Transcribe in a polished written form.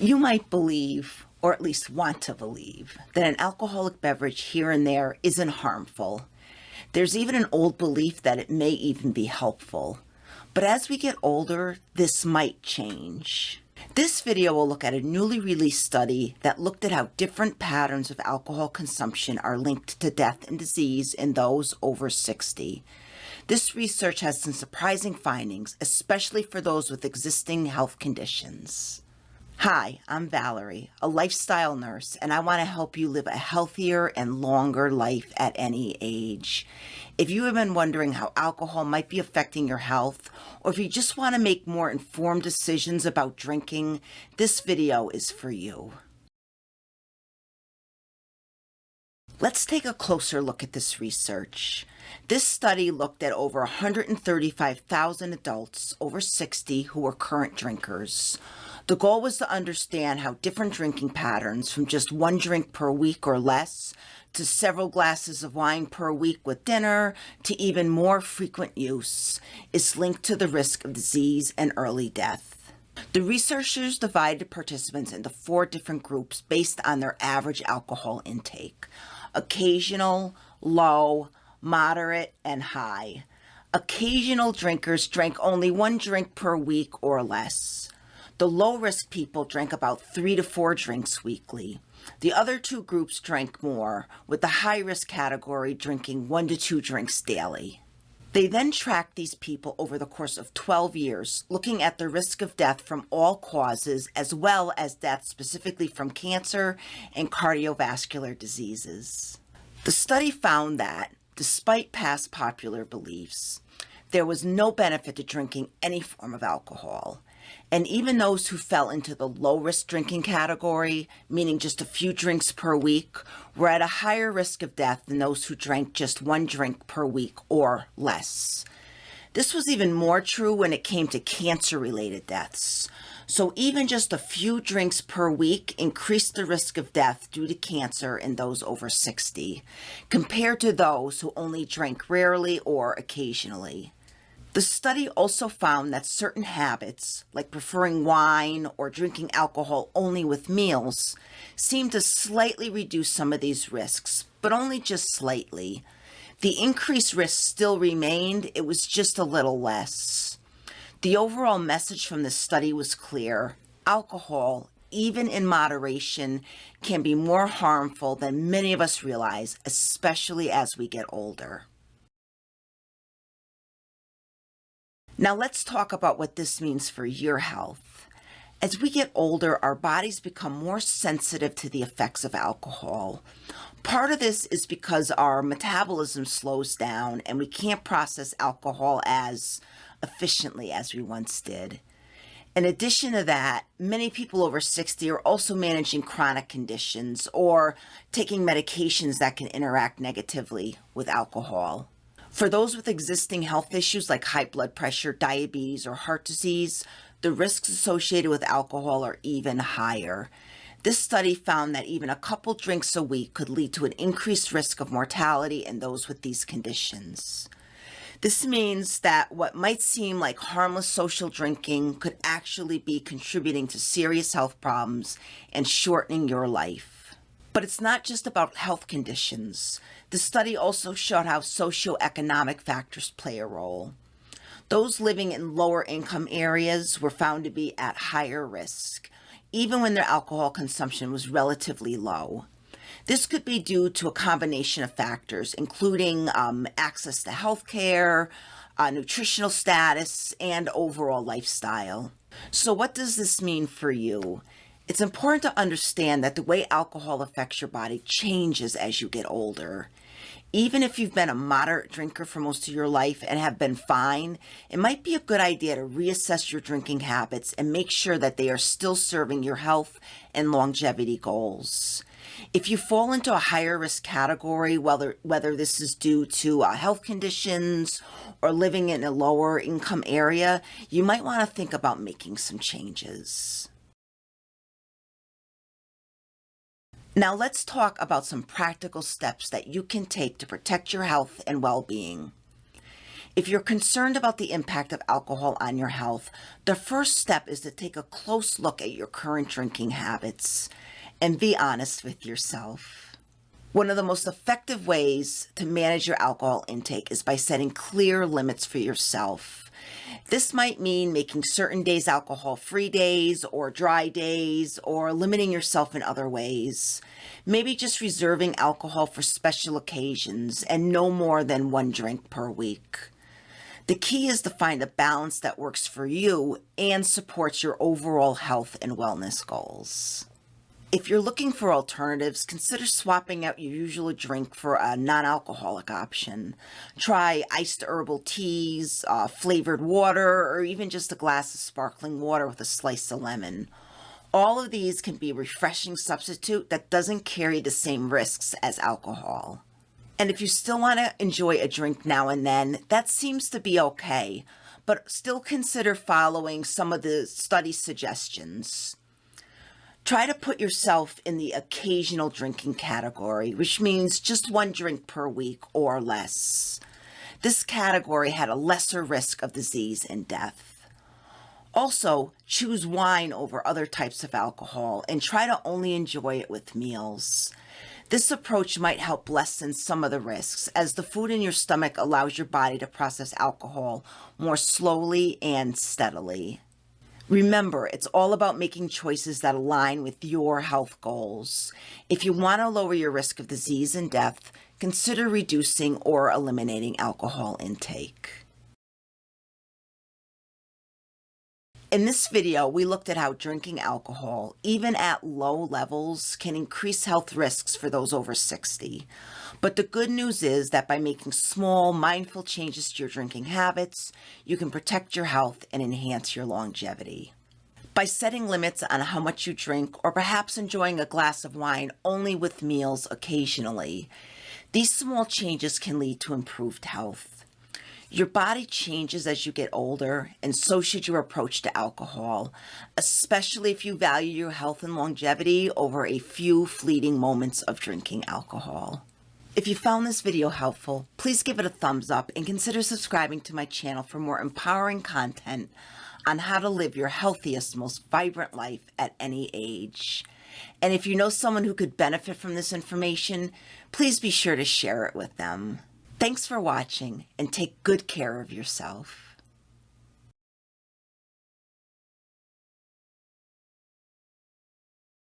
You might believe, or at least want to believe, that an alcoholic beverage here and there isn't harmful. There's even an old belief that it may even be helpful. But as we get older, this might change. This video will look at a newly released study that looked at how different patterns of alcohol consumption are linked to death and disease in those over 60. This research has some surprising findings, especially for those with existing health conditions. Hi, I'm Valerie, a lifestyle nurse, and I want to help you live a healthier and longer life at any age. If you have been wondering how alcohol might be affecting your health, or if you just want to make more informed decisions about drinking, this video is for you. Let's take a closer look at this research. This study looked at over 135,000 adults over 60 who were current drinkers. The goal was to understand how different drinking patterns, from just one drink per week or less, to several glasses of wine per week with dinner, to even more frequent use, is linked to the risk of disease and early death. The researchers divided participants into 4 different groups based on their average alcohol intake: occasional, low, moderate, and high. Occasional drinkers drank only 1 drink per week or less. The low-risk people drank about 3 to 4 drinks weekly. The other 2 groups drank more, with the high-risk category drinking 1 to 2 drinks daily. They then tracked these people over the course of 12 years, looking at the risk of death from all causes, as well as death specifically from cancer and cardiovascular diseases. The study found that, despite past popular beliefs, there was no benefit to drinking any form of alcohol. And even those who fell into the low-risk drinking category, meaning just a few drinks per week, were at a higher risk of death than those who drank just 1 drink per week or less. This was even more true when it came to cancer-related deaths. So even just a few drinks per week increased the risk of death due to cancer in those over 60, compared to those who only drank rarely or occasionally. The study also found that certain habits, like preferring wine or drinking alcohol only with meals, seemed to slightly reduce some of these risks, but only just slightly. The increased risk still remained, it was just a little less. The overall message from this study was clear: alcohol, even in moderation, can be more harmful than many of us realize, especially as we get older. Now let's talk about what this means for your health. As we get older, our bodies become more sensitive to the effects of alcohol. Part of this is because our metabolism slows down and we can't process alcohol as efficiently as we once did. In addition to that, many people over 60 are also managing chronic conditions or taking medications that can interact negatively with alcohol. For those with existing health issues like high blood pressure, diabetes, or heart disease, the risks associated with alcohol are even higher. This study found that even a couple drinks a week could lead to an increased risk of mortality in those with these conditions. This means that what might seem like harmless social drinking could actually be contributing to serious health problems and shortening your life. But it's not just about health conditions. The study also showed how socioeconomic factors play a role. Those living in lower income areas were found to be at higher risk, even when their alcohol consumption was relatively low. This could be due to a combination of factors, including access to health care, nutritional status, and overall lifestyle. So what does this mean for you? It's important to understand that the way alcohol affects your body changes as you get older. Even if you've been a moderate drinker for most of your life and have been fine, it might be a good idea to reassess your drinking habits and make sure that they are still serving your health and longevity goals. If you fall into a higher risk category, whether this is due to health conditions or living in a lower income area, you might want to think about making some changes. Now let's talk about some practical steps that you can take to protect your health and well-being. If you're concerned about the impact of alcohol on your health, the first step is to take a close look at your current drinking habits and be honest with yourself. One of the most effective ways to manage your alcohol intake is by setting clear limits for yourself. This might mean making certain days alcohol-free days or dry days, or limiting yourself in other ways. Maybe just reserving alcohol for special occasions and no more than 1 drink per week. The key is to find a balance that works for you and supports your overall health and wellness goals. If you're looking for alternatives, consider swapping out your usual drink for a non-alcoholic option. Try iced herbal teas, flavored water, or even just a glass of sparkling water with a slice of lemon. All of these can be a refreshing substitute that doesn't carry the same risks as alcohol. And if you still want to enjoy a drink now and then, that seems to be okay, but still consider following some of the study suggestions. Try to put yourself in the occasional drinking category, which means just 1 drink per week or less. This category had a lesser risk of disease and death. Also, choose wine over other types of alcohol and try to only enjoy it with meals. This approach might help lessen some of the risks, as the food in your stomach allows your body to process alcohol more slowly and steadily. Remember, it's all about making choices that align with your health goals. If you want to lower your risk of disease and death, consider reducing or eliminating alcohol intake. In this video, we looked at how drinking alcohol, even at low levels, can increase health risks for those over 60. But the good news is that by making small, mindful changes to your drinking habits, you can protect your health and enhance your longevity. By setting limits on how much you drink, or perhaps enjoying a glass of wine only with meals occasionally, these small changes can lead to improved health. Your body changes as you get older, and so should your approach to alcohol, especially if you value your health and longevity over a few fleeting moments of drinking alcohol. If you found this video helpful, please give it a thumbs up and consider subscribing to my channel for more empowering content on how to live your healthiest, most vibrant life at any age. And if you know someone who could benefit from this information, please be sure to share it with them. Thanks for watching, and take good care of yourself.